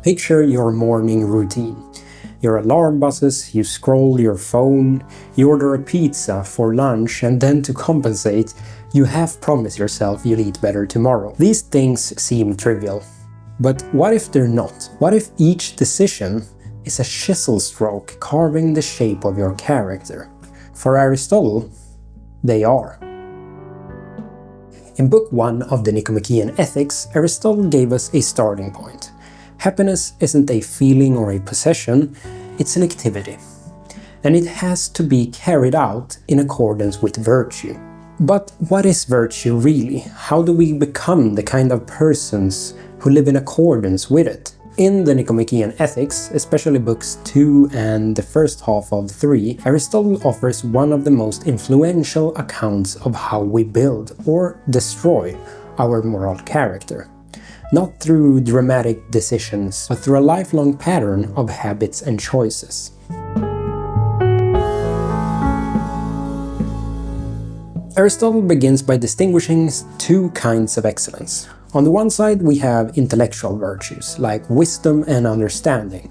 Picture your morning routine. Your alarm buzzes, you scroll your phone, you order a pizza for lunch, and then to compensate, you half promise yourself you'll eat better tomorrow. These things seem trivial. But what if they're not? What if each decision is a chisel stroke carving the shape of your character? For Aristotle, they are. In Book 1 of the Nicomachean Ethics, Aristotle gave us a starting point. Happiness isn't a feeling or a possession, it's an activity. And it has to be carried out in accordance with virtue. But what is virtue really? How do we become the kind of persons who live in accordance with it? In the Nicomachean Ethics, especially books 2 and the first half of 3, Aristotle offers one of the most influential accounts of how we build or destroy our moral character. Not through dramatic decisions, but through a lifelong pattern of habits and choices. Aristotle begins by distinguishing two kinds of excellence. On the one side we have intellectual virtues, like wisdom and understanding,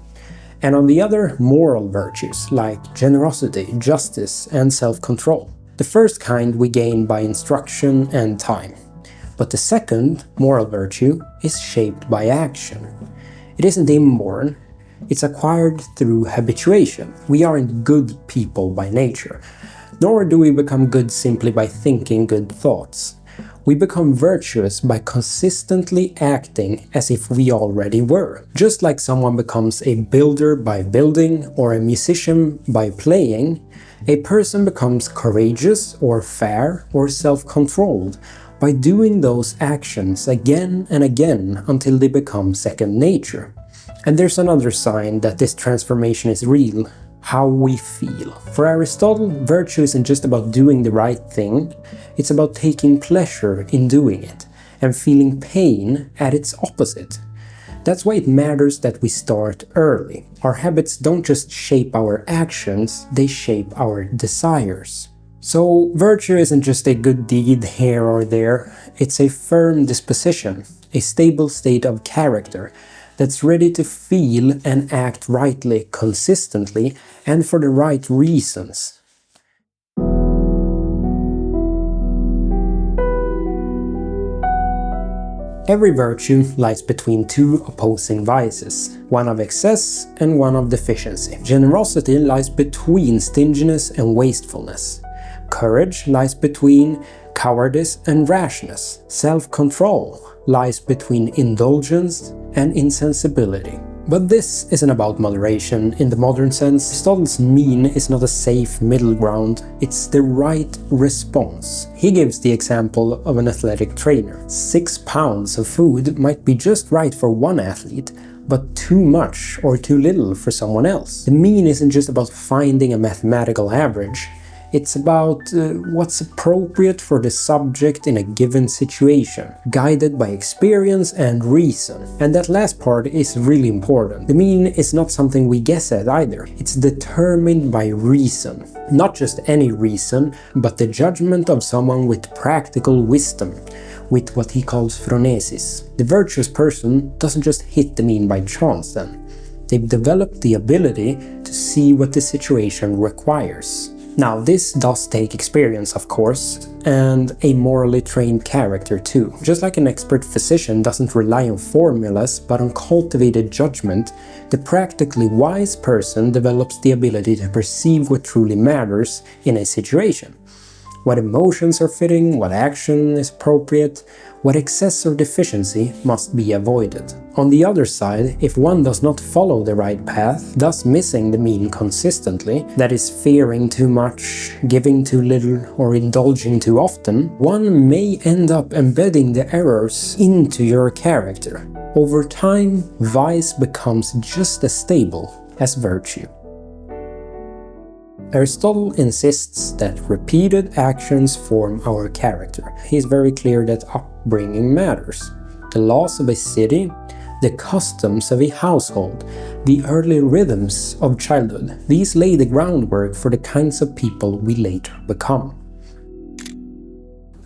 and on the other moral virtues, like generosity, justice, and self-control. The first kind we gain by instruction and time. But the second, moral virtue, is shaped by action. It isn't inborn, it's acquired through habituation. We aren't good people by nature, nor do we become good simply by thinking good thoughts. We become virtuous by consistently acting as if we already were. Just like someone becomes a builder by building or a musician by playing, a person becomes courageous or fair or self-controlled by doing those actions again and again until they become second nature. And there's another sign that this transformation is real: how we feel. For Aristotle, virtue isn't just about doing the right thing, it's about taking pleasure in doing it, and feeling pain at its opposite. That's why it matters that we start early. Our habits don't just shape our actions, they shape our desires. So virtue isn't just a good deed here or there, it's a firm disposition, a stable state of character that's ready to feel and act rightly, consistently, and for the right reasons. Every virtue lies between two opposing vices, one of excess and one of deficiency. Generosity lies between stinginess and wastefulness. Courage lies between cowardice and rashness. Self-control lies between indulgence and insensibility. But this isn't about moderation in the modern sense. Aristotle's mean is not a safe middle ground, it's the right response. He gives the example of an athletic trainer. 6 pounds of food might be just right for one athlete, but too much or too little for someone else. The mean isn't just about finding a mathematical average. It's about what's appropriate for the subject in a given situation, guided by experience and reason. And that last part is really important. The mean is not something we guess at either. It's determined by reason. Not just any reason, but the judgment of someone with practical wisdom, with what he calls phronēsis. The virtuous person doesn't just hit the mean by chance then. They've developed the ability to see what the situation requires. Now, this does take experience, of course, and a morally trained character too. Just like an expert physician doesn't rely on formulas but on cultivated judgment, the practically wise person develops the ability to perceive what truly matters in a situation. What emotions are fitting, what action is appropriate, what excess or deficiency must be avoided. On the other side, if one does not follow the right path, thus missing the mean consistently, that is fearing too much, giving too little, or indulging too often, one may end up embedding the errors into your character. Over time, vice becomes just as stable as virtue. Aristotle insists that repeated actions form our character. He is very clear that upbringing matters. The laws of a city, the customs of a household, the early rhythms of childhood, these lay the groundwork for the kinds of people we later become.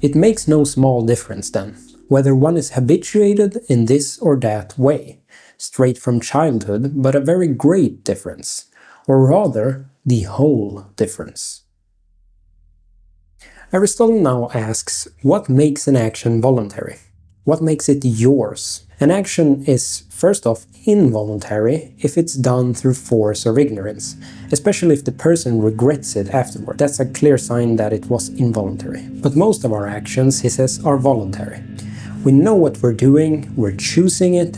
It makes no small difference then, whether one is habituated in this or that way. straight from childhood, but a very great difference, or rather, the whole difference. Aristotle now asks, what makes an action voluntary? What makes it yours? An action is, first off, involuntary if it's done through force or ignorance, especially if the person regrets it afterward. That's a clear sign that it was involuntary. But most of our actions, he says, are voluntary. We know what we're doing, we're choosing it,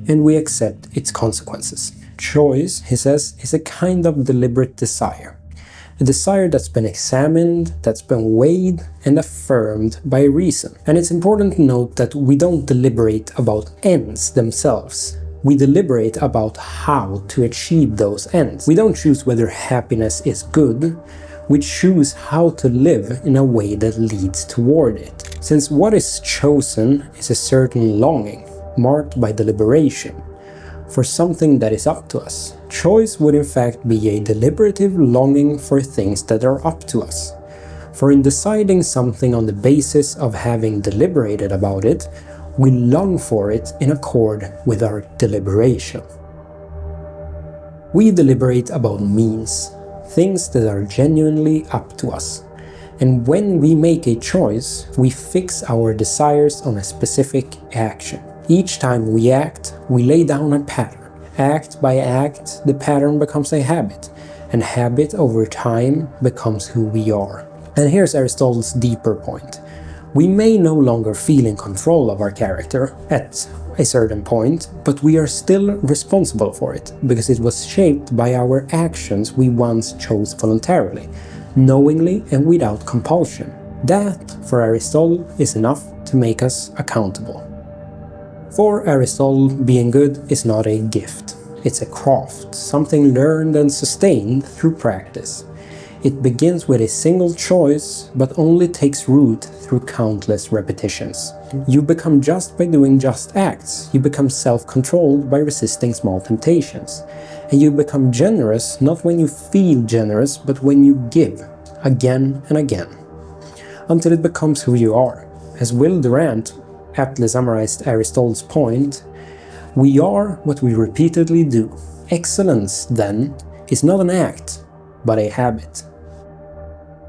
and we accept its consequences. Choice, he says, is a kind of deliberate desire. A desire that's been examined, that's been weighed and affirmed by reason. And it's important to note that we don't deliberate about ends themselves. We deliberate about how to achieve those ends. We don't choose whether happiness is good, we choose how to live in a way that leads toward it. Since what is chosen is a certain longing, marked by deliberation, for something that is up to us. Choice would in fact be a deliberative longing for things that are up to us. For in deciding something on the basis of having deliberated about it, we long for it in accord with our deliberation. We deliberate about means, things that are genuinely up to us. And when we make a choice, we fix our desires on a specific action. Each time we act, we lay down a pattern. Act by act, the pattern becomes a habit, and habit over time becomes who we are. And here's Aristotle's deeper point. We may no longer feel in control of our character at a certain point, but we are still responsible for it, because it was shaped by our actions we once chose voluntarily, knowingly and without compulsion. That, for Aristotle, is enough to make us accountable. For Aristotle, being good is not a gift. It's a craft, something learned and sustained through practice. It begins with a single choice, but only takes root through countless repetitions. You become just by doing just acts. You become self-controlled by resisting small temptations. And you become generous not when you feel generous, but when you give, again and again, until it becomes who you are. As Will Durant aptly summarized Aristotle's point, we are what we repeatedly do. Excellence, then, is not an act, but a habit.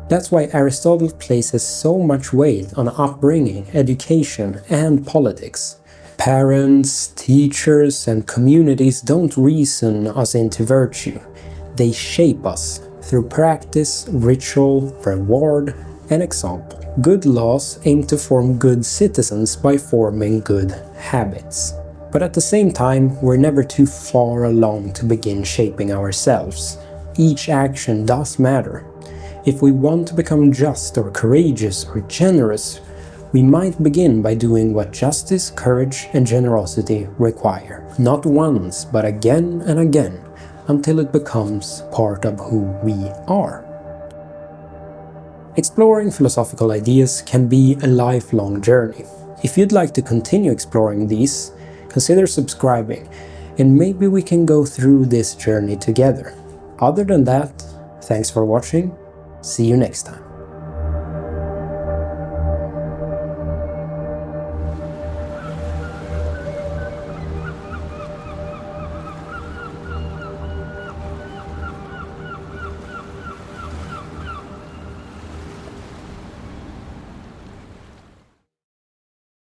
That's why Aristotle places so much weight on upbringing, education, and politics. Parents, teachers, and communities don't reason us into virtue. They shape us through practice, ritual, reward, and example. Good laws aim to form good citizens by forming good habits. But at the same time, we're never too far along to begin shaping ourselves. Each action does matter. If we want to become just or courageous or generous, we might begin by doing what justice, courage, and generosity require. Not once, but again and again, until it becomes part of who we are. Exploring philosophical ideas can be a lifelong journey. If you'd like to continue exploring these, consider subscribing, and maybe we can go through this journey together. Other than that, thanks for watching, see you next time.